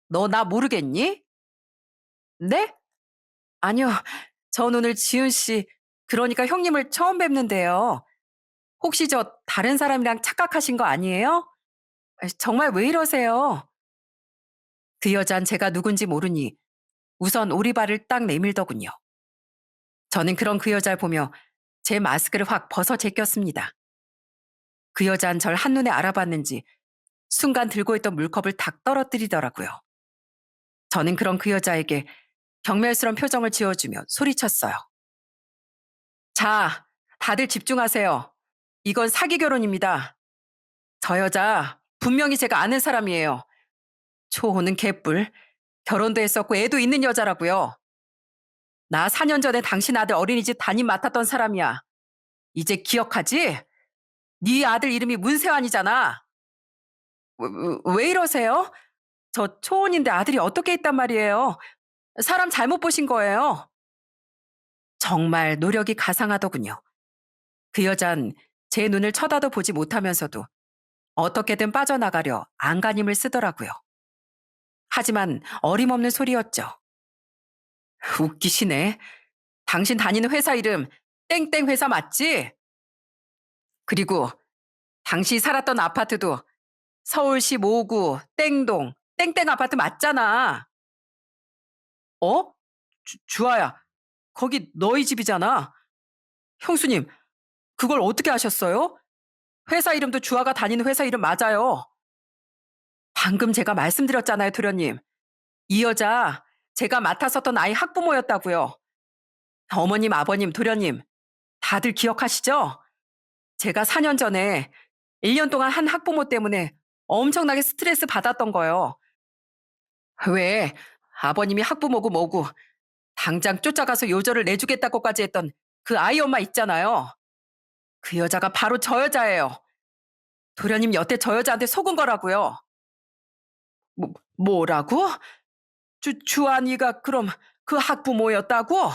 너 나 모르겠니? 네? 아니요. 전 오늘 지훈 씨, 그러니까 형님을 처음 뵙는데요. 혹시 저 다른 사람이랑 착각하신 거 아니에요? 정말 왜 이러세요? 그 여잔 제가 누군지 모르니 우선 오리발을 딱 내밀더군요. 저는 그런 그 여자를 보며 제 마스크를 확 벗어 제꼈습니다. 그 여잔 절 한눈에 알아봤는지 순간 들고 있던 물컵을 탁 떨어뜨리더라고요. 저는 그런 그 여자에게 경멸스러운 표정을 지어주며 소리쳤어요. 자, 다들 집중하세요. 이건 사기 결혼입니다. 저 여자 분명히 제가 아는 사람이에요. 초호는 개뿔. 결혼도 했었고 애도 있는 여자라고요. 나 4년 전에 당신 아들 어린이집 담임 맡았던 사람이야. 이제 기억하지? 네 아들 이름이 문세환이잖아. 왜 이러세요? 저 초혼인데 아들이 어떻게 있단 말이에요. 사람 잘못 보신 거예요. 정말 노력이 가상하더군요. 그 여잔 제 눈을 쳐다도 보지 못하면서도 어떻게든 빠져나가려 안간힘을 쓰더라고요. 하지만 어림없는 소리였죠. 웃기시네. 당신 다니는 회사 이름 땡땡 회사 맞지? 그리고 당시 살았던 아파트도 서울시 모구 땡동 땡땡 아파트 맞잖아. 어? 주아야, 거기 너희 집이잖아. 형수님, 그걸 어떻게 아셨어요? 회사 이름도 주아가 다니는 회사 이름 맞아요. 방금 제가 말씀드렸잖아요, 도련님. 이 여자 제가 맡았었던 아이 학부모였다고요. 어머님, 아버님, 도련님 다들 기억하시죠? 제가 4년 전에 1년 동안 한 학부모 때문에 엄청나게 스트레스 받았던 거요. 왜 아버님이 학부모고 뭐고 당장 쫓아가서 요절을 내주겠다고까지 했던 그 아이 엄마 있잖아요. 그 여자가 바로 저 여자예요. 도련님 여태 저 여자한테 속은 거라고요. 뭐라고? 주한이가 그럼 그 학부모였다고?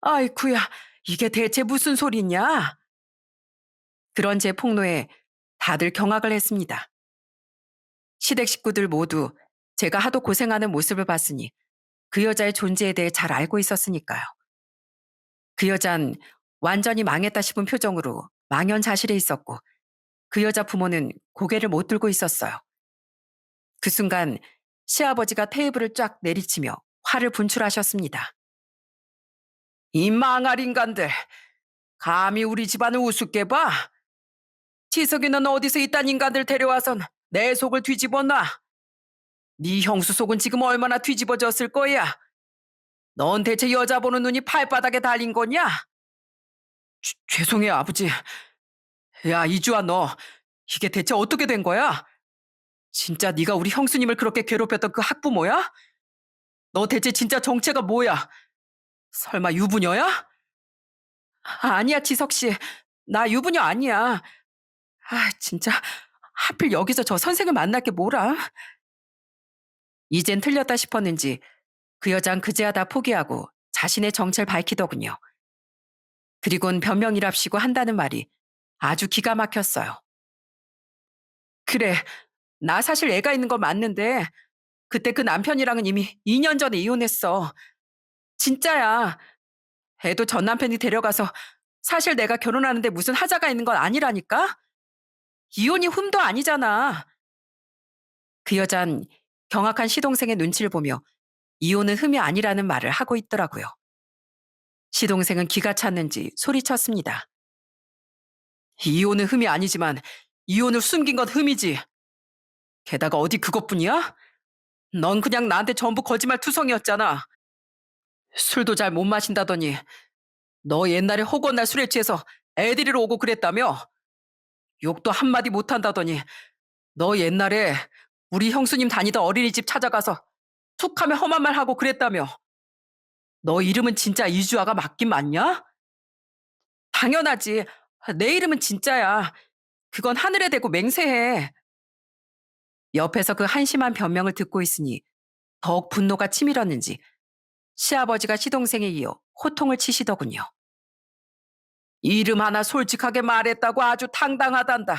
아이쿠야, 이게 대체 무슨 소리냐? 그런 제 폭로에 다들 경악을 했습니다. 시댁 식구들 모두 제가 하도 고생하는 모습을 봤으니 그 여자의 존재에 대해 잘 알고 있었으니까요. 그 여잔 완전히 망했다 싶은 표정으로 망연자실해 있었고 그 여자 부모는 고개를 못 들고 있었어요. 그 순간 시아버지가 테이블을 쫙 내리치며 화를 분출하셨습니다. 이 망할 인간들, 감히 우리 집안을 우습게 봐? 지석이는 어디서 이딴 인간들 데려와선 내 속을 뒤집어놔? 네 형수 속은 지금 얼마나 뒤집어졌을 거야? 넌 대체 여자 보는 눈이 발바닥에 달린 거냐? 죄송해요, 아버지. 야, 이주아 너 이게 대체 어떻게 된 거야? 진짜 네가 우리 형수님을 그렇게 괴롭혔던 그 학부모야? 너 대체 진짜 정체가 뭐야? 설마 유부녀야? 아니야, 지석 씨. 나 유부녀 아니야. 아, 진짜 하필 여기서 저 선생을 만날 게 뭐라? 이젠 틀렸다 싶었는지 그 여잔 그제야 다 포기하고 자신의 정체를 밝히더군요. 그리곤 변명이랍시고 한다는 말이 아주 기가 막혔어요. 그래, 나 사실 애가 있는 거 맞는데 그때 그 남편이랑은 이미 2년 전에 이혼했어. 진짜야. 애도 전 남편이 데려가서 사실 내가 결혼하는데 무슨 하자가 있는 건 아니라니까? 이혼이 흠도 아니잖아. 그 여잔 경악한 시동생의 눈치를 보며 이혼은 흠이 아니라는 말을 하고 있더라고요. 시동생은 기가 찼는지 소리쳤습니다. 이혼은 흠이 아니지만 이혼을 숨긴 건 흠이지. 게다가 어디 그것뿐이야? 넌 그냥 나한테 전부 거짓말 투성이었잖아. 술도 잘 못 마신다더니 너 옛날에 호건날 술에 취해서 애들이러 오고 그랬다며? 욕도 한마디 못한다더니 너 옛날에 우리 형수님 다니던 어린이집 찾아가서 툭하면 험한 말 하고 그랬다며? 너 이름은 진짜 이주아가 맞긴 맞냐? 당연하지. 내 이름은 진짜야. 그건 하늘에 대고 맹세해. 옆에서 그 한심한 변명을 듣고 있으니 더욱 분노가 치밀었는지 시아버지가 시동생에 이어 호통을 치시더군요. 이름 하나 솔직하게 말했다고 아주 당당하단다.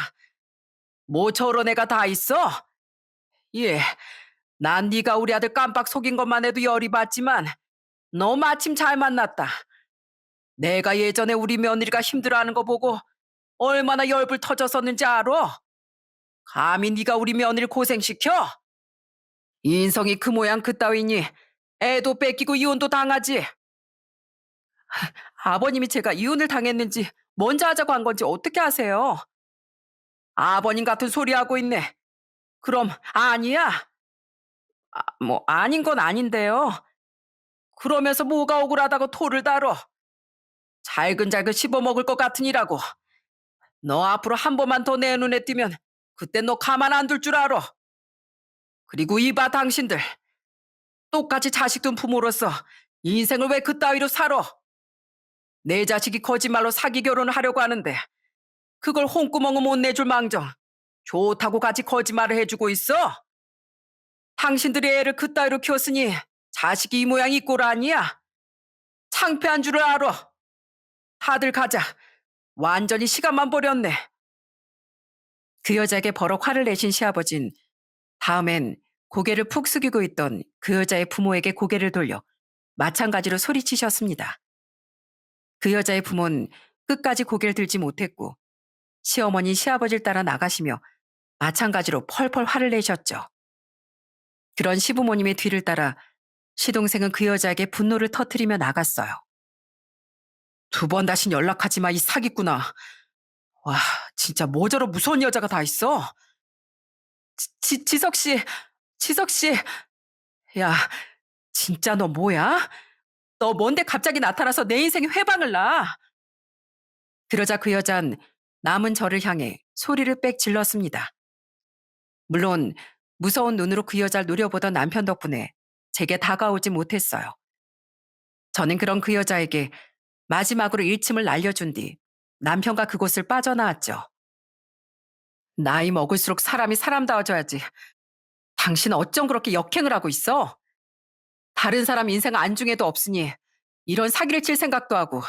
뭐 저런 애가 다 있어? 예, 난 네가 우리 아들 깜빡 속인 것만 해도 열이 받지만 너 마침 잘 만났다. 내가 예전에 우리 며느리가 힘들어하는 거 보고 얼마나 열불 터졌었는지 알아? 감히 네가 우리 며느리 고생시켜? 인성이 그 모양 그따위니 애도 뺏기고 이혼도 당하지. 아버님이 제가 이혼을 당했는지 먼저 하자고 한 건지 어떻게 아세요? 아버님 같은 소리 하고 있네. 그럼 아니야? 뭐 아닌 건 아닌데요. 그러면서 뭐가 억울하다고 토를 달어. 잘근잘근 씹어먹을 것 같으니라고. 너 앞으로 한 번만 더 내 눈에 띄면 그때 너 가만 안 둘 줄 알아. 그리고 이봐 당신들. 똑같이 자식 둔 부모로서 인생을 왜 그따위로 살아? 내 자식이 거짓말로 사기 결혼을 하려고 하는데 그걸 홍구멍을 못 내줄 망정. 좋다고 같이 거짓말을 해주고 있어? 당신들이 애를 그따위로 키웠으니 자식이 이 모양 이 꼴 아니야? 창피한 줄을 알아. 다들 가자. 완전히 시간만 버렸네. 그 여자에게 버럭 화를 내신 시아버진 다음엔 고개를 푹 숙이고 있던 그 여자의 부모에게 고개를 돌려 마찬가지로 소리치셨습니다. 그 여자의 부모는 끝까지 고개를 들지 못했고 시어머니 시아버지를 따라 나가시며 마찬가지로 펄펄 화를 내셨죠. 그런 시부모님의 뒤를 따라 시동생은 그 여자에게 분노를 터뜨리며 나갔어요. 두 번 다신 연락하지 마, 이 사기꾼아. 와, 진짜 뭐 저런 무서운 여자가 다 있어. 지석 씨, 지석 씨. 야, 진짜 너 뭐야? 너 뭔데 갑자기 나타나서 내 인생에 회방을 놔? 그러자 그 여잔 남은 저를 향해 소리를 빽 질렀습니다. 물론 무서운 눈으로 그 여자를 노려보던 남편 덕분에 제게 다가오지 못했어요. 저는 그런 그 여자에게 마지막으로 일침을 날려준 뒤 남편과 그곳을 빠져나왔죠. 나이 먹을수록 사람이 사람다워져야지. 당신 어쩜 그렇게 역행을 하고 있어? 다른 사람 인생 안중에도 없으니 이런 사기를 칠 생각도 하고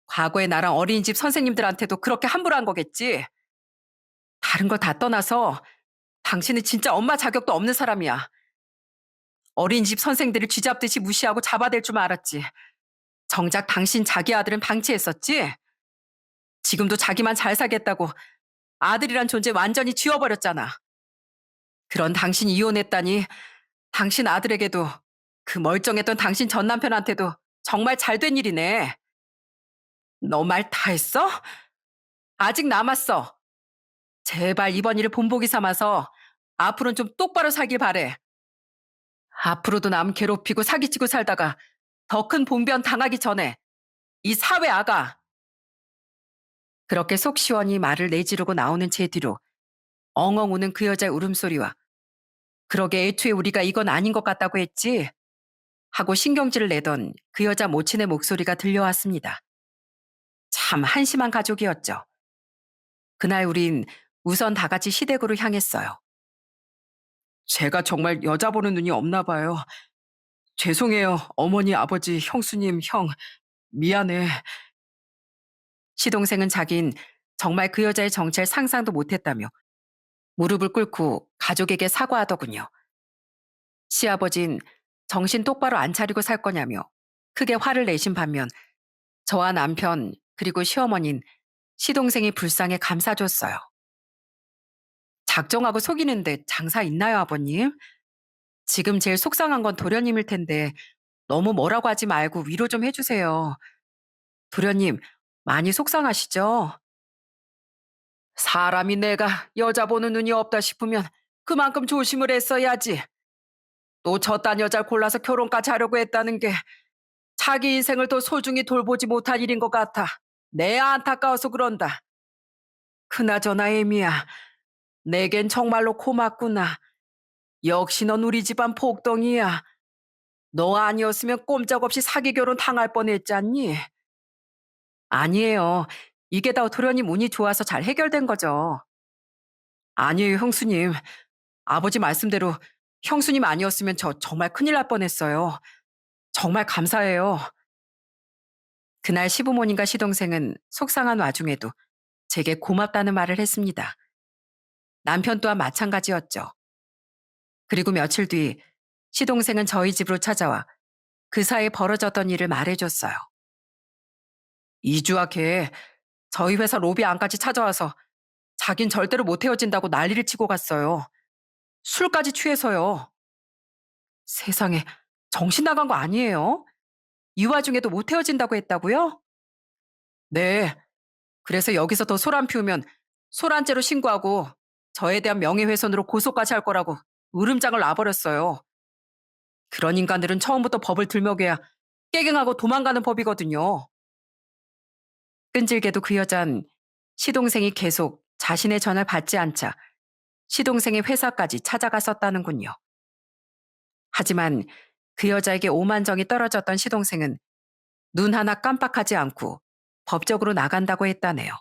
과거에 나랑 어린이집 선생님들한테도 그렇게 함부로 한 거겠지. 다른 거 다 떠나서 당신은 진짜 엄마 자격도 없는 사람이야. 어린이집 선생들을 쥐잡듯이 무시하고 잡아댈 줄 알았지. 정작 당신 자기 아들은 방치했었지? 지금도 자기만 잘 살겠다고 아들이란 존재 완전히 지워버렸잖아. 그런 당신이 이혼했다니 당신 아들에게도 그 멀쩡했던 당신 전 남편한테도 정말 잘된 일이네. 너 말 다 했어? 아직 남았어. 제발 이번 일을 본보기 삼아서 앞으로는 좀 똑바로 살길 바래. 앞으로도 남 괴롭히고 사기치고 살다가 더 큰 봉변 당하기 전에 이 사회 아가. 그렇게 속 시원히 말을 내지르고 나오는 제 뒤로 엉엉 우는 그 여자의 울음소리와 그러게 애초에 우리가 이건 아닌 것 같다고 했지 하고 신경질을 내던 그 여자 모친의 목소리가 들려왔습니다. 참 한심한 가족이었죠. 그날 우린 우선 다 같이 시댁으로 향했어요. 제가 정말 여자 보는 눈이 없나 봐요. 죄송해요. 어머니, 아버지, 형수님, 형. 미안해. 시동생은 자긴 정말 그 여자의 정체를 상상도 못했다며 무릎을 꿇고 가족에게 사과하더군요. 시아버진 정신 똑바로 안 차리고 살 거냐며 크게 화를 내신 반면 저와 남편 그리고 시어머니는 시동생이 불쌍해 감싸줬어요. 작정하고 속이는데 장사 있나요, 아버님? 지금 제일 속상한 건 도련님일 텐데 너무 뭐라고 하지 말고 위로 좀 해주세요. 도련님, 많이 속상하시죠? 사람이 내가 여자 보는 눈이 없다 싶으면 그만큼 조심을 했어야지. 또 저딴 여자를 골라서 결혼까지 하려고 했다는 게 자기 인생을 더 소중히 돌보지 못할 일인 것 같아. 내 안타까워서 그런다. 그나저나 애미야, 내겐 정말로 고맙구나. 역시 넌 우리 집안 복덩이야. 너 아니었으면 꼼짝없이 사기 결혼 당할 뻔했잖니. 아니에요. 이게 다 도련님 운이 좋아서 잘 해결된 거죠. 아니에요, 형수님. 아버지 말씀대로 형수님 아니었으면 저 정말 큰일 날 뻔했어요. 정말 감사해요. 그날 시부모님과 시동생은 속상한 와중에도 제게 고맙다는 말을 했습니다. 남편 또한 마찬가지였죠. 그리고 며칠 뒤 시동생은 저희 집으로 찾아와 그 사이에 벌어졌던 일을 말해줬어요. 이주아 걔 저희 회사 로비 안까지 찾아와서 자긴 절대로 못 헤어진다고 난리를 치고 갔어요. 술까지 취해서요. 세상에 정신 나간 거 아니에요? 이 와중에도 못 헤어진다고 했다고요? 네. 그래서 여기서 더 소란 피우면 소란죄로 신고하고 저에 대한 명예훼손으로 고소까지 할 거라고 으름장을 놔버렸어요. 그런 인간들은 처음부터 법을 들먹여야 깨갱하고 도망가는 법이거든요. 끈질게도 그 여잔 시동생이 계속 자신의 전화를 받지 않자 시동생의 회사까지 찾아갔었다는군요. 하지만 그 여자에게 오만정이 떨어졌던 시동생은 눈 하나 깜빡하지 않고 법적으로 나간다고 했다네요.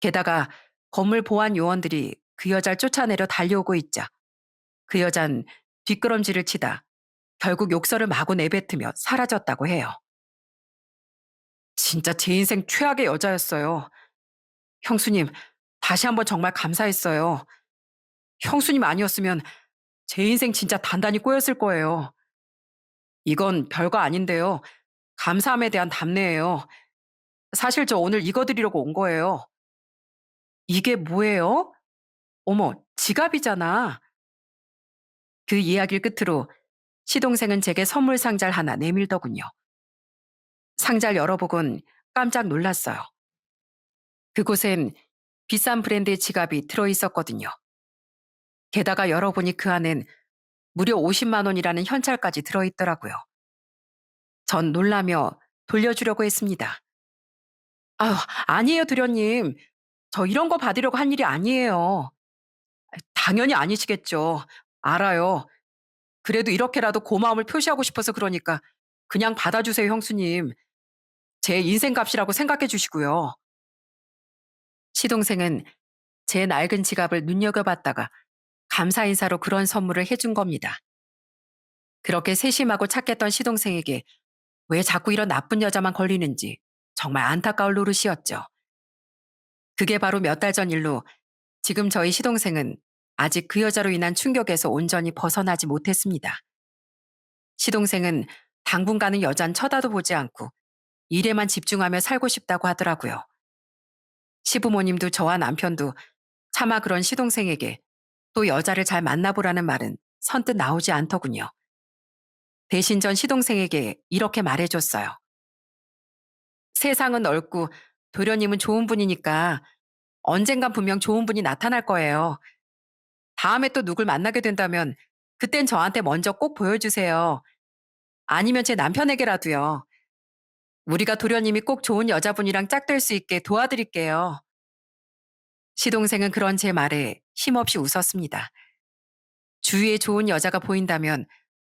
게다가 건물 보안 요원들이 그 여자를 쫓아내려 달려오고 있자 그 여잔 뒷걸음질을 치다 결국 욕설을 마구 내뱉으며 사라졌다고 해요. 진짜 제 인생 최악의 여자였어요. 형수님, 다시 한번 정말 감사했어요. 형수님 아니었으면 제 인생 진짜 단단히 꼬였을 거예요. 이건 별거 아닌데요. 감사함에 대한 답례예요. 사실 저 오늘 이거 드리려고 온 거예요. 이게 뭐예요? 어머, 지갑이잖아. 그 이야기를 끝으로 시동생은 제게 선물 상자를 하나 내밀더군요. 상자를 열어보곤 깜짝 놀랐어요. 그곳엔 비싼 브랜드의 지갑이 들어있었거든요. 게다가 열어보니 그 안엔 무려 50만 원이라는 현찰까지 들어있더라고요. 전 놀라며 돌려주려고 했습니다. 아유, 아니에요, 도련님. 저 이런 거 받으려고 한 일이 아니에요. 당연히 아니시겠죠. 알아요. 그래도 이렇게라도 고마움을 표시하고 싶어서 그러니까 그냥 받아주세요, 형수님. 제 인생값이라고 생각해 주시고요. 시동생은 제 낡은 지갑을 눈여겨봤다가 감사 인사로 그런 선물을 해준 겁니다. 그렇게 세심하고 착했던 시동생에게 왜 자꾸 이런 나쁜 여자만 걸리는지 정말 안타까울 노릇이었죠. 그게 바로 몇 달 전 일로 지금 저희 시동생은 아직 그 여자로 인한 충격에서 온전히 벗어나지 못했습니다. 시동생은 당분간은 여잔 쳐다도 보지 않고 일에만 집중하며 살고 싶다고 하더라고요. 시부모님도 저와 남편도 차마 그런 시동생에게 또 여자를 잘 만나보라는 말은 선뜻 나오지 않더군요. 대신 전 시동생에게 이렇게 말해줬어요. 세상은 넓고 도련님은 좋은 분이니까 언젠간 분명 좋은 분이 나타날 거예요. 다음에 또 누굴 만나게 된다면 그땐 저한테 먼저 꼭 보여주세요. 아니면 제 남편에게라도요. 우리가 도련님이 꼭 좋은 여자분이랑 짝될 수 있게 도와드릴게요. 시동생은 그런 제 말에 힘없이 웃었습니다. 주위에 좋은 여자가 보인다면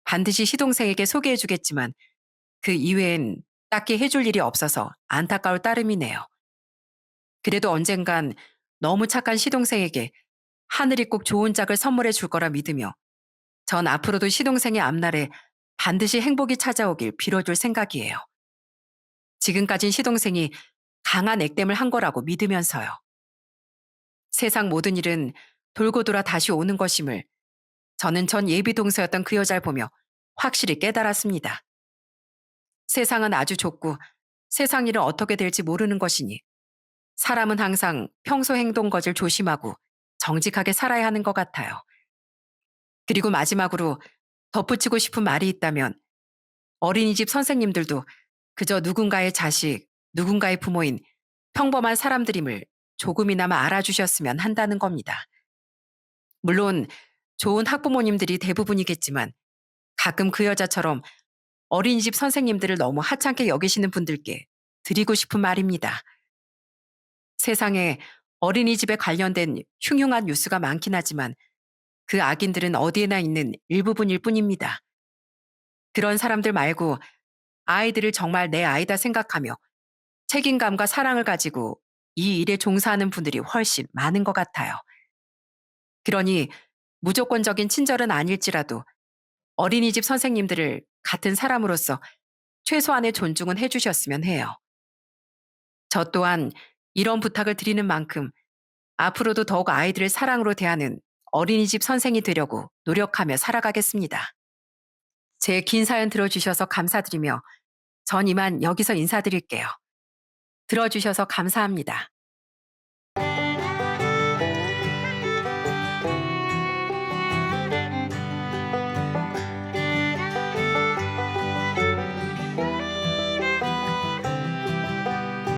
반드시 시동생에게 소개해주겠지만 그 이외엔 딱히 해줄 일이 없어서 안타까울 따름이네요. 그래도 언젠간 너무 착한 시동생에게 하늘이 꼭 좋은 짝을 선물해 줄 거라 믿으며 전 앞으로도 시동생의 앞날에 반드시 행복이 찾아오길 빌어줄 생각이에요. 지금까진 시동생이 강한 액땜을 한 거라고 믿으면서요. 세상 모든 일은 돌고 돌아 다시 오는 것임을 저는 전 예비 동서였던 그 여자를 보며 확실히 깨달았습니다. 세상은 아주 좁고 세상 일은 어떻게 될지 모르는 것이니 사람은 항상 평소 행동 것을 조심하고 정직하게 살아야 하는 것 같아요. 그리고 마지막으로 덧붙이고 싶은 말이 있다면 어린이집 선생님들도 그저 누군가의 자식, 누군가의 부모인 평범한 사람들임을 조금이나마 알아주셨으면 한다는 겁니다. 물론 좋은 학부모님들이 대부분이겠지만 가끔 그 여자처럼 어린이집 선생님들을 너무 하찮게 여기시는 분들께 드리고 싶은 말입니다. 세상에 어린이집에 관련된 흉흉한 뉴스가 많긴 하지만 그 악인들은 어디에나 있는 일부분일 뿐입니다. 그런 사람들 말고 아이들을 정말 내 아이다 생각하며 책임감과 사랑을 가지고 이 일에 종사하는 분들이 훨씬 많은 것 같아요. 그러니 무조건적인 친절은 아닐지라도 어린이집 선생님들을 같은 사람으로서 최소한의 존중은 해주셨으면 해요. 저 또한 이런 부탁을 드리는 만큼 앞으로도 더욱 아이들을 사랑으로 대하는 어린이집 선생이 되려고 노력하며 살아가겠습니다. 제 긴 사연 들어주셔서 감사드리며 전 이만 여기서 인사드릴게요. 들어주셔서 감사합니다.